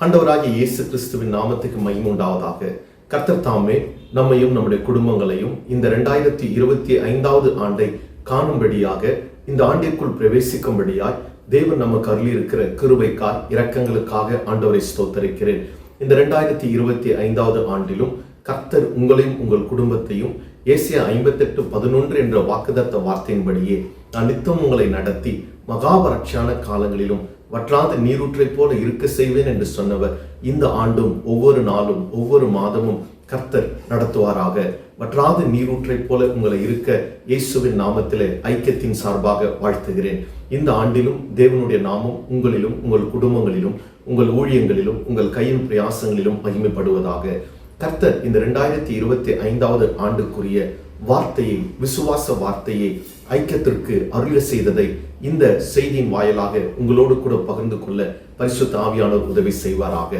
ஆண்டவராகிய இயேசு கிறிஸ்துவின் நாமத்துக்கு மகிமை உண்டாவதாக. கர்த்தர் தாமே நம்மையும் நம்முடைய குடும்பங்களையும் இந்த 2025வது ஆண்டை காணும்படியாக, இந்த ஆண்டிற்குள் பிரவேசிக்கும்படியாய் தேவன் நமக்கு அருளியிருக்கிற கிருபைக்காய் இரக்கங்களுக்காக ஆண்டவரை ஸ்தோத்தரிக்கிறேன். இந்த 2025வது ஆண்டிலும் கர்த்தர் உங்களையும் உங்கள் குடும்பத்தையும் ஏசாயா 58:11 என்ற வாக்குத்தத்த வார்த்தையின்படியே நான் நித்தம் உங்களை நடத்தி மகாபரட்சியான காலங்களிலும் வற்றாத நீரூற்றை போல இருக்க செய்வேன் என்று சொன்னவர் இந்த ஆண்டும் ஒவ்வொரு நாளும் ஒவ்வொரு மாதமும் கர்த்தர் நடத்துவாராக. வற்றாத நீரூற்றை போல உங்களை இருக்க இயேசுவின் நாமத்திலே ஐக்கியத்தின் சார்பாக வாழ்த்துகிறேன். இந்த ஆண்டிலும் தேவனுடைய நாமம் உங்களிலும் உங்கள் குடும்பங்களிலும் உங்கள் ஊழியங்களிலும் உங்கள் கையின் பிரயாசங்களிலும் மகிமைப்படுவதாக. கர்த்தர் இந்த 2025வது ஆண்டுக்குரிய வார்த்தையை, விசுவாச வார்த்தையை ஐக்கியத்திற்கு அருள செய்ததை இந்த செய்தியின் வாயிலாக உங்களோடு கூட பகிர்ந்து கொள்ள பரிசுத்த ஆவியானவர் உதவி செய்வாராக.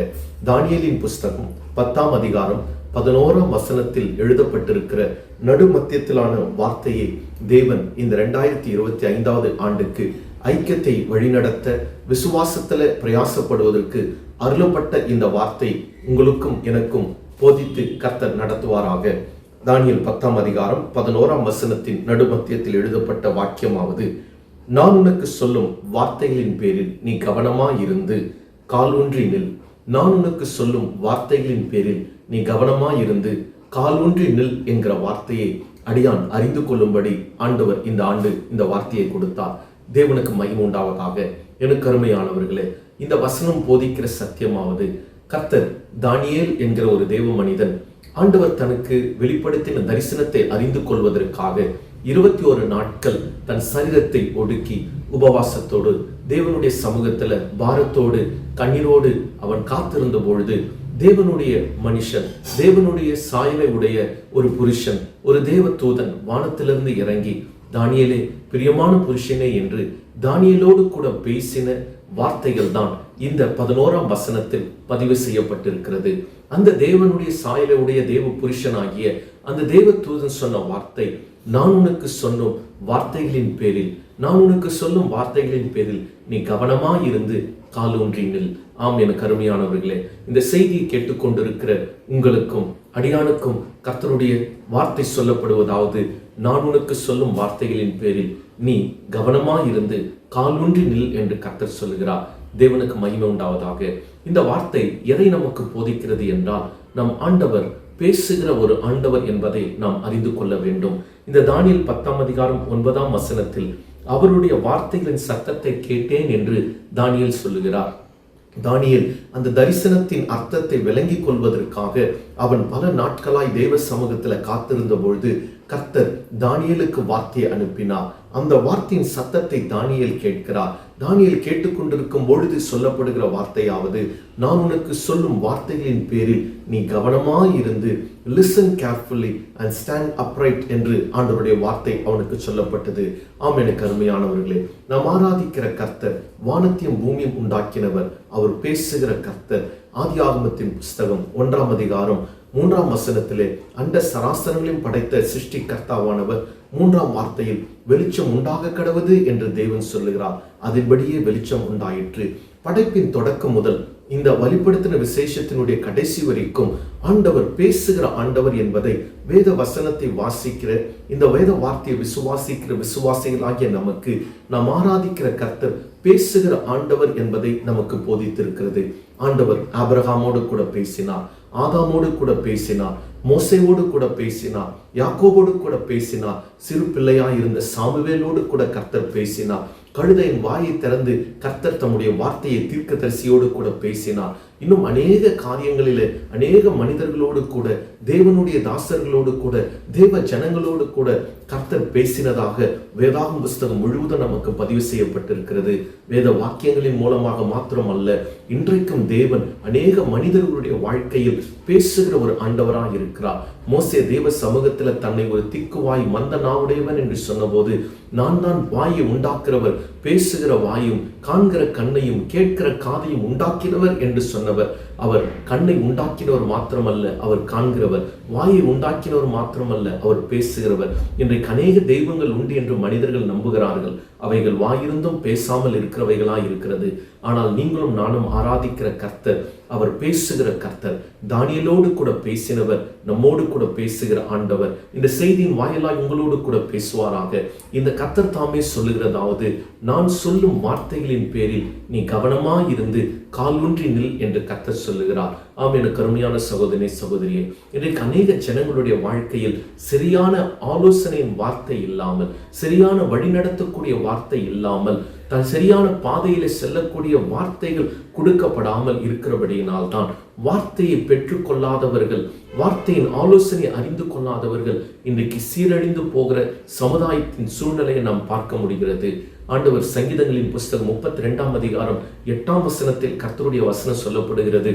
தானியேலின் புஸ்தகம் 10ஆம் அதிகாரம் 11ஆம் வசனத்தில் எழுதப்பட்டிருக்கிற நடுமத்தியத்திலான வார்த்தையை தேவன் இந்த 2025வது ஆண்டுக்கு ஐக்கியத்தை வழிநடத்த விசுவாசத்துல பிரயாசப்படுவதற்கு அருளப்பட்ட இந்த வார்த்தை உங்களுக்கும் எனக்கும் போதித்து கர்த்தர் நடத்துவாராக. தானியேல் 10ஆம் அதிகாரம் 11ஆம் வசனத்தின் நடுமத்தியத்தில் எழுதப்பட்ட வாக்கியமாவது: நான் உனக்கு சொல்லும் வார்த்தைகளின் பேரில் நீ கவனமாயிருந்து காலூன்றி நில். நான் உனக்கு சொல்லும் வார்த்தைகளின் பேரில் நீ கவனமாயிருந்து காலூன்றி நில் என்கிற வார்த்தையை அடியான் அறிந்து கொள்ளும்படி ஆண்டவர் இந்த ஆண்டு இந்த வார்த்தையை கொடுத்தார். தேவனுக்கு மகிமை உண்டாவதாக. எனக்கு அருமையானவர்களே, இந்த வசனம் போதிக்கிற சத்தியமாவது, கர்த்தர் தானியேல் என்கிற ஒரு தேவ மனிதன் ஆண்டவர் தனக்கு வெளிப்படுத்தின தரிசனத்தை அறிந்து கொள்வதற்காக 21 நாட்கள் தன் சரீரத்தை ஒடுக்கி உபவாசத்தோடு தேவனுடைய சமூகத்துல பாரத்தோடு கண்ணீரோடு அவன் காத்திருந்த பொழுது, தேவனுடைய மனுஷன், தேவனுடைய சாயலை உடைய ஒரு புருஷன், ஒரு தேவ தூதன் வானத்திலிருந்து இறங்கி, தானியேலே பிரியமான புருஷனே என்று தானியேலோடு கூட பேசின வார்த்தைகள் தான் இந்த 11ஆம் வசனத்தில் பதிவு செய்யப்பட்டிருக்கிறது. அந்த தேவனுடைய சாயலுடைய தேவ புருஷனாகிய அந்த தேவ தூதன் சொன்ன வார்த்தை, நான் உனக்கு சொல்லும் வார்த்தைகளின் பேரில், நான் உனக்கு சொல்லும் வார்த்தைகளின் பேரில் நீ கவனமாயிருந்து காலூன்றி நில். ஆம், எனக்கு அருமையானவர்களே, இந்த செய்தியை கேட்டுக்கொண்டிருக்கிற உங்களுக்கும் அடியானுக்கும் கர்த்தருடைய வார்த்தை சொல்லப்படுவதாவது, நான் உனக்கு சொல்லும் வார்த்தைகளின் பேரில் நீ கவனமாயிருந்து காலூன்றி நில் என்று கர்த்தர் சொல்லுகிறார். தேவனுக்கு மகிமை உண்டாவதாக. இந்த வார்த்தை எதை நமக்கு போதிக்கிறது என்றால், நம் ஆண்டவர் பேசுகிற ஒரு ஆண்டவர் என்பதை நாம் அறிந்து கொள்ள வேண்டும். இந்த தானியேல் 10ஆம் அதிகாரம் 9ஆம் வசனத்தில் அவருடைய வார்த்தைகளின் சத்தத்தை கேட்டேன் என்று தானியேல் சொல்லுகிறார். தானியேல் அந்த தரிசனத்தின் அர்த்தத்தை விளங்கிக் கொள்வதற்காக அவன் பல நாட்களாய் தேவ சமூகத்துல காத்திருந்த பொழுது கர்த்தர் தானியேலுக்கு வார்த்தையை அனுப்பினார். அந்த வார்த்தையின் சத்தத்தை தானியேல் கேட்கிறார். தானியேல் கேட்டுக்கொண்டிருக்கும் பொழுது சொல்லப்படுகிற வார்த்தையாவது, நான் உனக்கு சொல்லும் வார்த்தைகளின் பேரில் நீ கவனமாயிருந்து listen carefully and stand upright என்று ஆண்டவருடைய வார்த்தை அவனுக்கு சொல்லப்பட்டது. ஆம், எனக்கு அருமையானவர்களே, நாம் ஆராதிக்கிற கர்த்தர் வானத்தையும் பூமியும் உண்டாக்கினவர். அவர் பேசுகிற கர்த்தர். ஆதியாகமத்தின் புஸ்தகம் 1ஆம் அதிகாரம் 3ஆம் வசனத்திலே அண்ட சராசரங்களையும் படைத்த சிருஷ்டி கர்த்தாவானவர் 3ஆம் வார்த்தையில் வெளிச்சம் உண்டாக கடவுது என்று தேவன் சொல்லுகிறார். அதன்படியே வெளிச்சம் உண்டாயிற்று. படைப்பின் தொடக்கம் முதல் இந்த வெளிப்படுத்தின விசேஷத்தினுடைய கடைசி வரைக்கும் ஆண்டவர் பேசுகிற ஆண்டவர் என்பதை வேத வசனத்தை வாசிக்கிற, இந்த வேத வார்த்தையை விசுவாசிக்கிற விசுவாசிகளாகிய நமக்கு நாம் ஆராதிக்கிற கர்த்தர் பேசுகிற ஆண்டவர் என்பதை நமக்கு போதித்திருக்கிறது. ஆண்டவர் ஆபிரகாமோடு கூட பேசினார், ஆதாமோடு கூட பேசினார், மோசேவோடு கூட பேசினார், யாக்கோபோடு கூட பேசினார், சிறு பிள்ளையாய் இருந்த சாமுவேலோடு கூட கர்த்தர் பேசினார். கழுதையின் வாயை திறந்து கர்த்தர் தம்முடைய வார்த்தையை தீர்க்கதரிசியோடு கூட பேசினார். இன்னும் அநேக காரியங்களிலே அநேக மனிதர்களோடு கூட, தேவனுடைய தாசர்களோடு கூட, தேவ ஜனங்களோடு கூட கர்த்தர் பேசினதாக வேதாகம புஸ்தகம் முழுவதும் நமக்கு பதிவு செய்யப்பட்டிருக்கிறது. வேத வாக்கியங்களின் மூலமாக மாத்திரம் அல்ல, இன்றைக்கும் தேவன் அநேக மனிதர்களுடைய வாழ்க்கையில் பேசுகிற ஒரு ஆண்டவராக இருக்கிறார். மோசே தேவ சமூகத்துல தன்னை ஒரு திக்குவாய் மந்த நாவுடையவன் என்று சொன்னபோது, நான் தான் வாயை உண்டாக்குறவர், பேசுகிற வாயும் காண்கிற கண்ணையும் கேட்கிற காதையும் உண்டாக்கினவர் என்று சொன்னவர். அவர் கண்ணை உண்டாக்கினவர் மாத்திரமல்ல, அவர் காண்கிறவர். வாயை உண்டாக்கினவர் மாத்திரமல்ல, அவர் பேசுகிறவர். இன்றைக்கு அநேக தெய்வங்கள் உண்டு என்று மனிதர்கள் நம்புகிறார்கள். அவைகள் வாயிருந்தும் பேசாமல் இருக்கிறவைகளாய் இருக்கிறது. ஆனால் நீங்களும் நானும் ஆராதிக்கிற கர்த்தர் அவர் பேசுகிற கர்த்தர். தானியேலோடு கூட பேசினவர் நம்மோடு கூட பேசுகிற ஆண்டவர் இந்த செய்தியின் வாயிலாய் உங்களோடு கூட பேசுவாராக. இந்த கர்த்தர் தாமே சொல்லுகிறதாவது, நான் சொல்லும் வார்த்தைகளின் பேரில் நீ கவனமாய் இருந்து காலூன்றி நில் என்று கர்த்தர் சொல்லுகிறார். ஆம், எனக்கு அருமையான சகோதரனே சகோதரியே, இன்றைக்கு அநேக ஜனங்களுடைய வாழ்க்கையில் சரியான ஆலோசனையின் வார்த்தை இல்லாமல், சரியான வழிநடத்தக்கூடிய வார்த்தை இல்லாமல், தன் சரியான பாதையில செல்லக்கூடிய வார்த்தைகள் கொடுக்கப்படாமல் இருக்கிறபடியினால் தான் வார்த்தையை பெற்றுக்கொள்ளாதவர்கள், வார்த்தையின் ஆலோசனை அறிந்து கொள்ளாதவர்கள் இன்றைக்கு சீரழிந்து போகிற சமுதாயத்தின் சூழ்நிலையை நாம் பார்க்க முடிகிறது. ஆண்டவர் சங்கீதங்களின் புஸ்தகம் 32ஆம் அதிகாரம் 8ஆம் வசனத்தில் கர்த்தருடைய வசனம் சொல்லப்படுகிறது.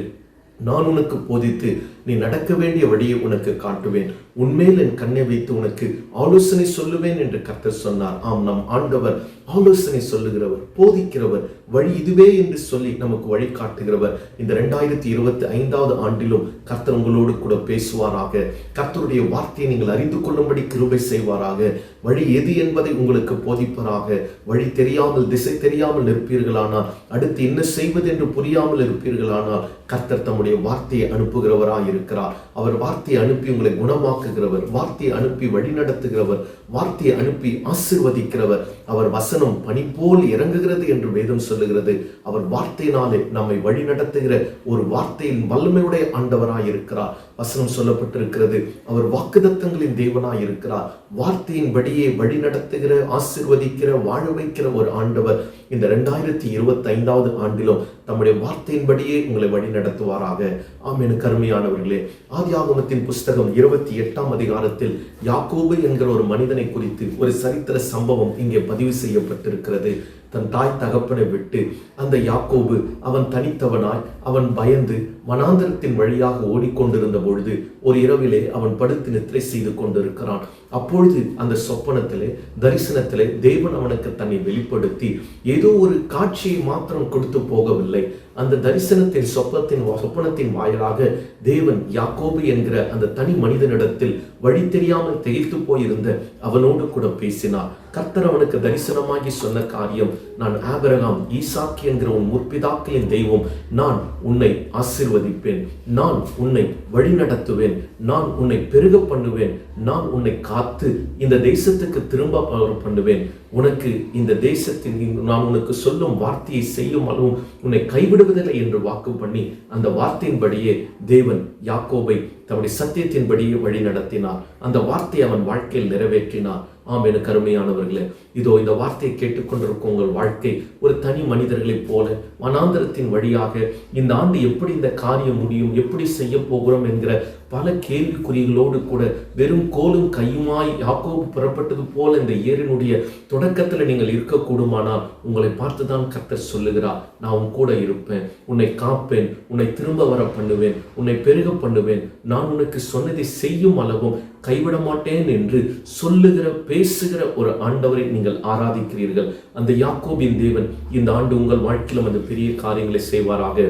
நான் உனக்கு போதித்து நீ நடக்க வேண்டிய வழியை உனக்கு காட்டுவேன், உன்மேல் என் கண்ணை வைத்து உனக்கு ஆலோசனை சொல்லுவேன் என்று கர்த்தர் சொன்னார். ஆம், நம் ஆண்டவர் ஆலோசனை சொல்லுகிறவர், போதிக்கிறவர், வழி இதுவே என்று சொல்லி நமக்கு வழி காட்டுகிறவர். இந்த 2025ஆவது ஆண்டிலும் கர்த்தர் உங்களோடு கூட பேசுவாராக. கர்த்தருடைய வார்த்தையை நீங்கள் அறிந்து கொள்ளும்படி கிருபை செய்வாராக. வழி எது என்பதை உங்களுக்கு போதிப்பராக. வழி தெரியாமல், திசை தெரியாமல் இருப்பீர்களானால், அடுத்து என்ன செய்வது என்று புரியாமல் இருப்பீர்களானால், கர்த்தர் தம்முடைய வார்த்தையை அனுப்புகிறவராய் இருக்கிறார். அவர் வார்த்தையை அனுப்பி உங்களை குணமாக்குகிறவர், வார்த்தையை அனுப்பி வழிநடத்துகிறவர், வார்த்தையை அனுப்பி ஆசீர்வதிக்கிறவர். அவர் வசனம் பனி போல் இறங்குகிறது என்று வேதம் சொல்லுகிறது. அவர் வார்த்தையினாலே நம்மை வழிநடத்துகிற ஒரு வார்த்தையின் வல்லமையுடைய ஆண்டவராய் இருக்கிறார். வசனம் சொல்லப்பட்டிருக்கிறது, அவர் வாக்குத்தத்தங்களின் தேவனாய் இருக்கிறார். வார்த்தையின்படியே வழி நடத்துகிற, ஆசீர்வதிக்கிற, வாழ வைக்கிற ஒரு ஆண்டவர் இந்த 2025ஆவது ஆண்டிலும் தம்முடைய வார்த்தையின்படியே உங்களை வழி நடத்துவாராக. ஆம், எனக்கு அருமையானவர்களே, ஆதியாகமத்தின் புஸ்தகம் 28ஆம் அதிகாரத்தில் யாக்கோபு என்கிற ஒரு மனிதனை குறித்து ஒரு சரித்திர சம்பவம் இங்கே பதிவு செய்யப்பட்டிருக்கிறது. தன் தாய் தகப்பனை விட்டு அந்த யாக்கோபு அவன் தனித்தவனாய், அவன் பயந்து வனாந்தரத்தின் வழியாக ஓடிக்கொண்டிருந்த பொழுது ஒரு இரவிலே அவன் படுத்து நித்திரை செய்து கொண்டிருக்கிறான். அப்பொழுது அந்த சொப்பனத்திலே, தரிசனத்திலே தேவன் அவனுக்கு தன்னை வெளிப்படுத்தி ஏதோ ஒரு காட்சியை மாத்திரம் கொடுத்து போகவில்லை. அந்த தரிசனத்தின் சொப்பனத்தின் வாயிலாக தேவன் யாக்கோபு என்கிற அந்த தனி மனிதனிடத்தில் வழி தெரியாமல் திகைத்து போயிருந்த அவனோடு கூட பேசினார். கர்த்தர் அவனுக்கு தரிசனமாகி சொன்ன காரியம், நான் ஆபிரகாம், ஈசாக்கு என்கிற உன் முற்பிதாக்களின் தெய்வம், நான் உன்னை ஆசீர்வதிப்பேன், நான் உன்னை வழி நடத்துவேன், நான் உன்னை பெருக பண்ணுவேன், நான் உன்னை காத்து இந்த தேசத்துக்கு திரும்ப பண்ணுவேன், உனக்கு இந்த தேசத்தின் நான் உனக்கு சொல்லும் வார்த்தையை செய்யும் அளவும் உன்னை கைவிடுவதில்லை என்று வாக்கு பண்ணி அந்த வார்த்தையின்படியே தேவன் யாக்கோபை தம்முடைய சத்தியத்தின்படியே வழி நடத்தினார். அந்த வார்த்தையை அவன் வாழ்க்கையில் நிறைவேற்றினார். ஆம், எனக்கு அருமையானவர்களே, இதோ இந்த வார்த்தையை கேட்டுக்கொண்டிருக்கும் உங்கள் வாழ்க்கை ஒரு தனி மனிதர்களைப் போல வனாந்தரத்தின் வழியாக இந்த ஆண்டு எப்படி இந்த காரியம் முடியும், எப்படி செய்ய போகிறோம் என்கிற பல கேள்விக்குறிகளோடு கூட வெறும் கோலும் கையுமாய் யாக்கோபு புறப்பட்டது போல இந்த ஏரினுடைய தொடக்கத்தில் நீங்கள் இருக்கக்கூடுமானால் உங்களை பார்த்துதான் கர்த்தர் சொல்லுகிறார், நான் உன் கூட இருப்பேன், உன்னை காப்பேன், உன்னை திரும்ப வர பண்ணுவேன், உன்னை பெருக பண்ணுவேன், நான் உனக்கு சொன்னதை செய்யும் அளவும் கைவிட மாட்டேன் என்று சொல்லுகிற, பேசுகிற ஒரு ஆண்டவரை நீங்கள் ஆராதிக்கிறீர்கள். அந்த யாக்கோபின் தேவன் இந்த ஆண்டு உங்கள் வாழ்க்கையிலும் அந்த பெரிய காரியங்களை செய்வாராக.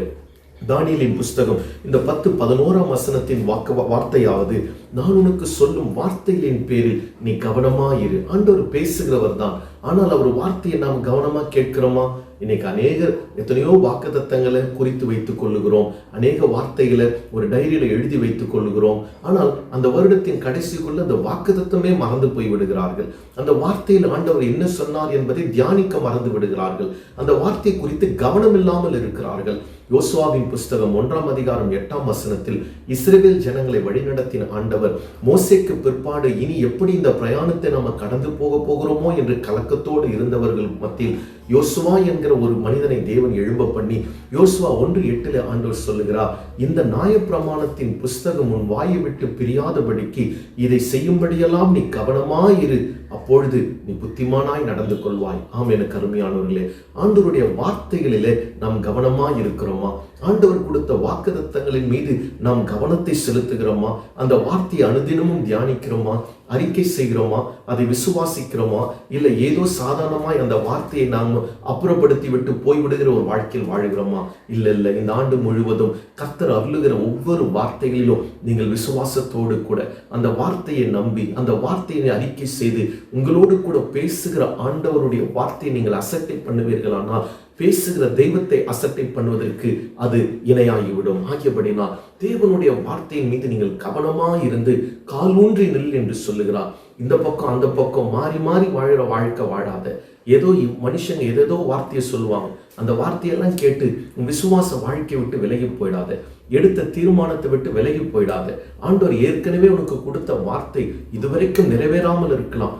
தானியேலின் புஸ்தகம் இந்த 10-11ஆம் வசனத்தின் வார்த்தையாவது, நான் உனக்கு சொல்லும் வார்த்தைகளின் பேரில் நீ கவனமாயிரு. ஆண்டவர் பேசுகிறவர் தான், ஆனால் அவர் வார்த்தையை நாம் கவனமா கேட்கிறோமா? இன்னைக்கு அநேகர் எத்தனையோ வாக்குத்தத்தங்களை குறித்து வைத்துக் கொள்ளுகிறோம், அநேக வார்த்தைகளை ஒரு டைரியில எழுதி வைத்துக் கொள்ளுகிறோம். ஆனால் அந்த வருடத்தின் கடைசிக்குள்ள அந்த வாக்குத்தத்தமே மறந்து போய் விடுகிறார்கள். அந்த வார்த்தையில் ஆண்டவர் என்ன சொன்னார் என்பதை தியானிக்க மறந்து விடுகிறார்கள். அந்த வார்த்தை குறித்து கவனம் இல்லாமல் இருக்கிறார்கள். யோசுவாவின் புஸ்தகம் 1ஆம் அதிகாரம் 8ஆம் வசனத்தில் இஸ்ரவேல் ஜனங்களை வழிநடத்தின ஆண்டவர் மோசேக்கு பிற்பாடு இனி எப்படி இந்த பிரயாணத்தை நாம கடந்து போகிறோமோ என்று கலக்கத்தோடு இருந்தவர்கள் மத்தியில் யோசுவா என்கிற ஒரு மனிதனை தேவன் எழும்ப பண்ணி யோசுவா 1:8 ஆண்டவர் சொல்லுகிறார், இந்த நியாயப்பிரமாணத்தின் புஸ்தகம் உன் வாயை விட்டு பிரியாதபடிக்கு இதை செய்யும்படியெல்லாம் நீ கவனமாயிரு, அப்பொழுது நீ புத்திமானாய் நடந்து கொள்வாய். ஆம், எனக்கு அருமையானவர்களே, ஆண்டவருடைய வார்த்தைகளிலே நாம் கவனமாய் இருக்கிறோமா? ஆண்டவர் கொடுத்த வாக்குத்தத்தங்களின் மீது நாம் கவனத்தை செலுத்துகிறோமா? அந்த வார்த்தையை அனுதினமும் தியானிக்கிறோமா? அறிக்கை செய்கிறோமா? அதை விசுவாசிக்கிறோமா? இல்லை ஏதோ சாதாரணமாய் அந்த வார்த்தையை நாம் அப்புறப்படுத்தி விட்டு போய்விடுகிற ஒரு வாழ்க்கையில் வாழுகிறோமா? இல்லை, இந்த ஆண்டு முழுவதும் கர்த்தர் அருளுகிற ஒவ்வொரு வார்த்தைகளிலும் நீங்கள் விசுவாசத்தோடு கூட அந்த வார்த்தையை நம்பி அந்த வார்த்தையை அறிக்கை செய்து உங்களோடு கூட பேசுகிற ஆண்டவருடைய வார்த்தையை நீங்கள் அசட்டை பண்ணுவீர்களானால் பேசுகிற தெய்வத்தை அசட்டை பண்ணுவதற்கு அது இணையாகிவிடும். ஆகியபடினால் தேவனுடைய வார்த்தையின் மீது நீங்கள் கவனமாக இருந்து கால் ஊன்றி நில் என்று சொல்லுகிறார். இந்த பக்கம் அந்த பக்கம் மாறி மாறி வாழுற வாழ்க்கை வாழாத. ஏதோ மனுஷங்க ஏதேதோ வார்த்தையை சொல்லுவாங்க, அந்த வார்த்தையெல்லாம் கேட்டு விசுவாச வாழ்க்கையை விட்டு விலகி போயிடாத. எடுத்த தீர்மானத்தை விட்டு விலகி போயிடாத. ஆண்டவர் ஏற்கனவே உனக்கு கொடுத்த வார்த்தை இதுவரைக்கும் நிறைவேறாமல் இருக்கலாம்.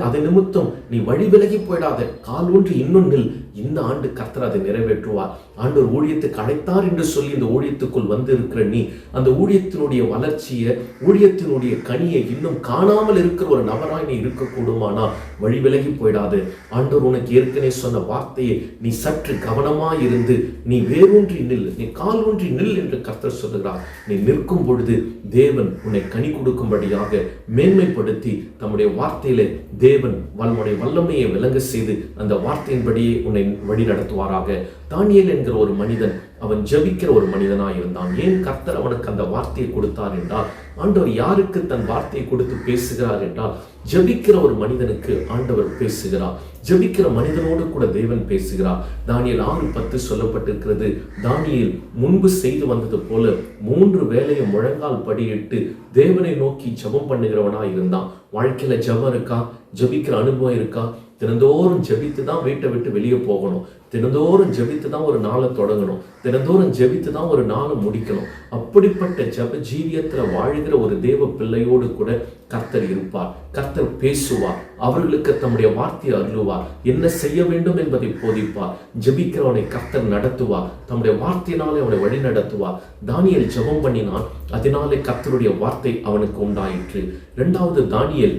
அது நிமித்தம் நீ வழி விலகி போயிடாத. கால் ஊன்றி இன்னும் நில். இந்த ஆண்டு கர்த்தர் அதை நிறைவேற்றுவார். ஆண்டவர் ஊழியத்துக்கு அழைத்தார் என்று சொல்லி இந்த ஊழியத்துக்குள் வந்து இருக்கிற நீ அந்த ஊழியத்தினுடைய வளர்ச்சியை, ஊழியத்தினுடைய கனியை இன்னும் காணாமல் இருக்கிற ஒரு நபராய் நீ இருக்கக்கூடுமானா வழி விலகி போயிடாது. ஆண்டவர் உனக்கு ஏற்கனவே சொன்ன வார்த்தையை நீ சற்று கவனமாய் இருந்து நீ வேரூன்றி நில், நீ கால் ஊன்றி நில் என்று கர்த்தர் சொல்லுகிறார். நீ நிற்கும் பொழுது தேவன் உன்னை கனி கொடுக்கும்படியாக மேன்மைப்படுத்தி தம்முடைய வார்த்தையிலே தேவன் வல்லமையை விளங்க செய்து அந்த வார்த்தையின்படியே உன்னை வழி நடத்துவாராக. தானியேல் என்கிற ஒரு மனிதன், அவன் ஜெபிக்கிற ஒரு மனிதனாய் இருந்தான். ஏன் கர்த்தர் அவனுக்கு அந்த வார்த்தையை கொடுத்தார் என்றால், ஆண்டவர் யாருக்கு தன் வார்த்தையை கொடுத்து பேசுகிறார் என்றால், ஜெபிக்கிற ஒரு மனிதனுக்கு ஆண்டவர் பேசுகிறார். ஜெபிக்கிற மனிதனோடு கூட தேவன் பேசுகிறார். தானியேல் 6:10 சொல்லப்பட்டிருக்கிறது. தானியேல் முன்பு செய்து வந்தது போல 3 வேளையும் முழங்கால் படியிட்டு தேவனை நோக்கி ஜெபம் பண்ணுகிறவனாய் இருந்தான். வாழ்க்கையில ஜெபம் இருக்கா? ஜெபிக்கிற அனுபவம் இருக்கா? தினந்தோறும் ஜெபித்து தான் வீட்டை விட்டு வெளியே போகணும். தினந்தோறும் ஜெபித்து தான் ஒரு நாளை தொடங்கணும். தினந்தோறும் ஜெபித்து தான் ஒரு நாளை முடிக்கணும். அப்படிப்பட்ட ஜெப ஜீவியத்துல வாழ்கிற ஒரு தேவ பிள்ளையோடு கூட கர்த்தர் இருப்பார். கர்த்தர் பேசுவார். அவர்களுக்கு தம்முடைய வார்த்தையை அருளுவார். என்ன செய்ய வேண்டும் என்பதை போதிப்பார். ஜெபிக்கிறவனை கர்த்தர் நடத்துவார். தம்முடைய வார்த்தையினாலே அவனை வழி நடத்துவார். தானியேல் ஜெபம் பண்ணினான். அதனாலே கர்த்தருடைய வார்த்தை அவனுக்கு உண்டாயிற்று. 2வது தானியேல்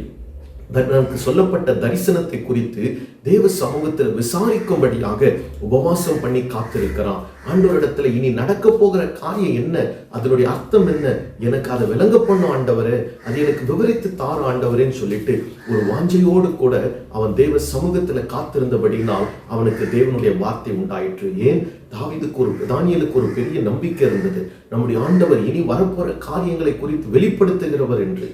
தனக்கு சொல்லப்பட்ட தரிசனத்தை குறித்து தேவ சமூகத்தில் விசாரிக்கும்படியாக உபவாசம் பண்ணி காத்திருக்கிறான். ஆண்டவரிடத்துல இனி நடக்க போகிற காரியம் என்ன, அதனுடைய அர்த்தம் என்ன, எனக்கு அதை விளங்க பண்ண ஆண்டவரே, அது எனக்கு விவரித்து தார ஆண்டவரேன்னு சொல்லிட்டு ஒரு வாஞ்சையோடு கூட அவன் தேவ சமூகத்துல காத்திருந்தபடினால் அவனுக்கு தேவனுடைய வார்த்தை உண்டாயிற்று. ஏன்? தானியேலுக்கு ஒரு பெரிய நம்பிக்கை இருந்தது. நம்முடைய ஆண்டவர் இனி வரப்போற காரியங்களை குறித்து வெளிப்படுத்துகிறவர் என்று.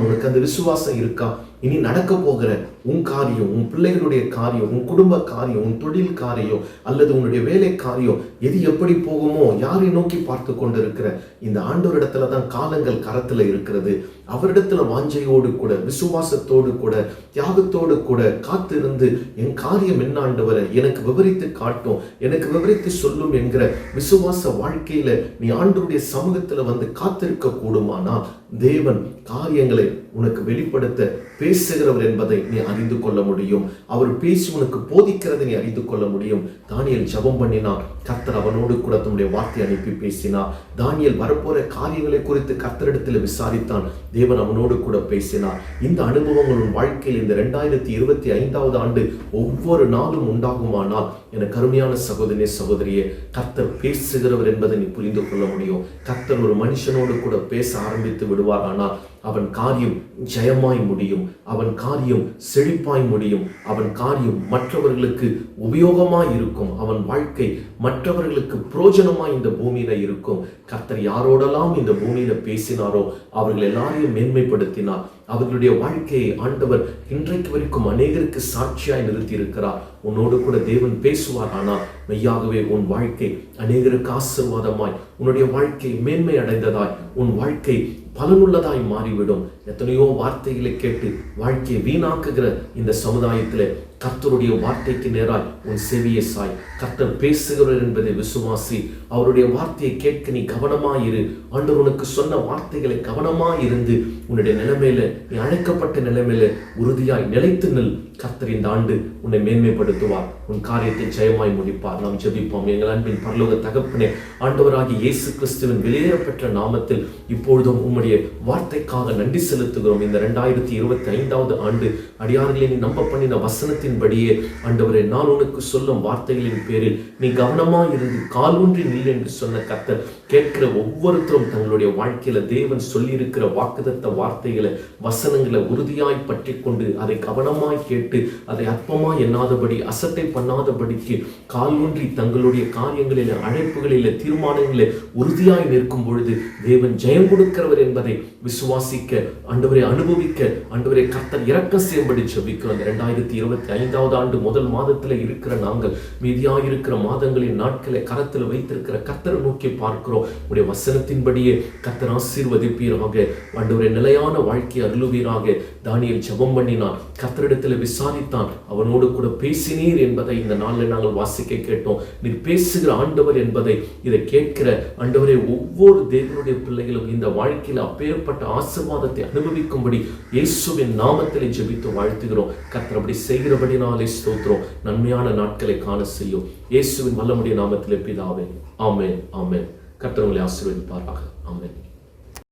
உனக்கு அந்த விசுவாசம் இருக்கா? இனி நடக்க போகிற உன் காரியம், உன் பிள்ளைகளுடைய காரியம், உன் குடும்ப காரியம், உன் தொழில் காரியம் அல்லது உன்னுடைய வேலை காரியம் எது எப்படி போகுமோ, யாரை நோக்கி பார்த்து கொண்டிருக்கிற இந்த ஆண்டவரிடத்துல தான் காலங்கள் கரத்துல இருக்கிறது. அவரிடத்துல வாஞ்சையோடு கூட விசுவாசத்தோடு கூட தியாகத்தோடு கூட காத்திருந்து என் காரியம் என்ன ஆண்டவரே, எனக்கு விவரித்து காட்டும், எனக்கு விவரித்து சொல்லும் என்கிற விசுவாச வாழ்க்கையில நீ ஆண்டவருடைய சமூகத்துல வந்து காத்திருக்க கூடுமானா தேவன் காரியங்களை உனக்கு வெளிப்படுத்த பேசுகிறவர் என்பதை நீ அறிந்து கொள்ள முடியும். அவர் பேசி உனக்கு போதிக்கிறதை நீ அறிந்து கொள்ள முடியும். தானியேல் ஜெபம் பண்ணினான். கர்த்தர் அவனோடு கூட தம்முடைய வார்த்தை அனுப்பி பேசினார். தானியேல் வரப்போற காரியங்களை குறித்து கர்த்தரிடத்தில் விசாரித்தான். தேவன் அவனோடு கூட பேசினார். இந்த அனுபவங்கள் உன் வாழ்க்கையில் இந்த 2025வது ஆண்டு ஒவ்வொரு நாளும் உண்டாகுமானால் எனக்கு அருமையான சகோதரனே சகோதரியே, கர்த்தர் பேசுகிறவர் என்பதை நீ புரிந்து கொள்ள முடியும். கர்த்தர் ஒரு மனுஷனோடு கூட பேச ஆரம்பித்து விடுவார். ஆனால் அவன் காரியம் ஜெயமாய் முடியும். அவன் காரியம் செழிப்பாய் முடியும். அவன் காரியம் மற்றவர்களுக்கு உபயோகமாய் இருக்கும். அவன் வாழ்க்கை மற்றவர்களுக்கு பிரயோஜனமாய் இந்த பூமியில இருக்கும். கர்த்தர் யாரோடெல்லாம் இந்த பூமியில பேசினாரோ அவர்கள் எல்லாரையும் மேன்மைப்படுத்தினார். அவர்களுடைய வாழ்க்கையை ஆண்டவர் இன்றைக்கு வரைக்கும் அநேகருக்கு சாட்சியாய் நிறுத்தி இருக்கிறார். உன்னோடு கூட தேவன் பேசுவார். ஆனால் மெய்யாகவே உன் வாழ்க்கை அநேகருக்கு ஆசீர்வாதமாய், உன்னுடைய வாழ்க்கை மேன்மை அடைந்ததாய், உன் வாழ்க்கை பலனுள்ளதாய் மாறிவிடும். எத்தனையோ வார்த்தைகளை கேட்டு வாழ்க்கையை வீணாக்குகிற இந்த சமுதாயத்திலே கர்த்தருடைய வார்த்தைக்கு நேராய் உன் செவியை சாய். கர்த்தர் பேசுகிறவர் என்பதை விசுவாசி. அவருடைய வார்த்தையை கேட்க நீ கவனமாயிரு. ஆண்டவர் உனக்கு சொன்ன வார்த்தைகளை கவனமாயிருந்து உன்னுடைய நிலைமையில, நீ அழைக்கப்பட்ட நிலைமையில உறுதியாய் நிலைத்து நில். கர்த்தர் இந்த ஆண்டு உன்னை மேன்மைப்படுத்துவார். உன் காரியத்தை ஜெயமாய் முடிப்பார். நாம் ஜெபிப்போம். எங்கள் அன்பின் பரலோக தகப்பனே, ஆண்டவராகிய இயேசு கிறிஸ்துவின் வெளியேறப்பெற்ற நாமத்தில் இப்பொழுதும் உம்முடைய வார்த்தைக்காக நன்றி செலுத்துகிறோம். இந்த 2025வது ஆண்டு அடியார்களை நீ நம்ப பண்ணின வசனத்தின் வசனத்தின்படியே ஆண்டவரே நான் உனக்கு சொல்லும் வார்த்தைகளின் பேரில் நீ கவனமாய் இருந்து கால் ஊன்றி நில் என்று சொன்ன கர்த்தர் கேட்கிற ஒவ்வொருத்தரும் தங்களுடைய வாழ்க்கையில தேவன் சொல்லி இருக்கிற வாக்குதத்த வார்த்தைகளை வசனங்களை உறுதியாய் பற்றி கொண்டு அதை கவனமாய் கேட்டு அதை அற்பமாய் எண்ணாதபடி அசட்டை பண்ணாதபடிக்கு கால் ஊன்றி தங்களுடைய காரியங்களில அழைப்புகளில தீர்மானங்களில உறுதியாய் நிற்கும் பொழுது தேவன் ஜெயம் கொடுக்கிறவர் என்பதை விசுவாசிக்க ஆண்டவரை அனுபவிக்க ஆண்டவரை கர்த்தர் இரக்கம் செய்யும்படி ஜெபிக்கிறோம். 2025 ஆண்டு முதல் மாதத்துல இருக்கிற நாங்கள் மீதியாக இருக்கிற மாதங்களின் நாட்களை கரத்தில் வைத்திருக்கிற கர்த்தரை நோக்கி பார்க்கிறோம். உடைய வசனத்தின்படியே கர்த்தர் ஆசீர்வதிப்பீராக. ஆண்டவரை நிலையான வாழ்க்கையை அருளுவீராக. தானியேல் ஜெபம் பண்ணினான், கர்த்தரிடத்தில் விசாரித்தான், அவனோடு கூட பேசினீர் என்பதை இந்த நாளில் நாங்கள் வாசிக்க கேட்டோம். நீர் பேசுகிற ஆண்டவர் என்பதை இதை கேட்கிற ஆண்டவரை ஒவ்வொரு தேவனுடைய பிள்ளைகளும் இந்த வாழ்க்கையில் அப்பேற்பட்ட ஆசீர்வாதத்தை அனுபவிக்கும்படி இயேசுவின் நாமத்திலே ஜெபித்து வாழ்த்துகிறோம். கர்த்தர் அப்படி செய்கிறபடினாலே ஸ்தோத்திரம். நன்மையான நாட்களை காண செய்யும் இயேசுவின் வல்லமுடைய நாமத்திலே பிதாவே. ஆமென், ஆமென். கர்த்தர் உங்களை ஆசீர்வதிப்பாராக. ஆமென்.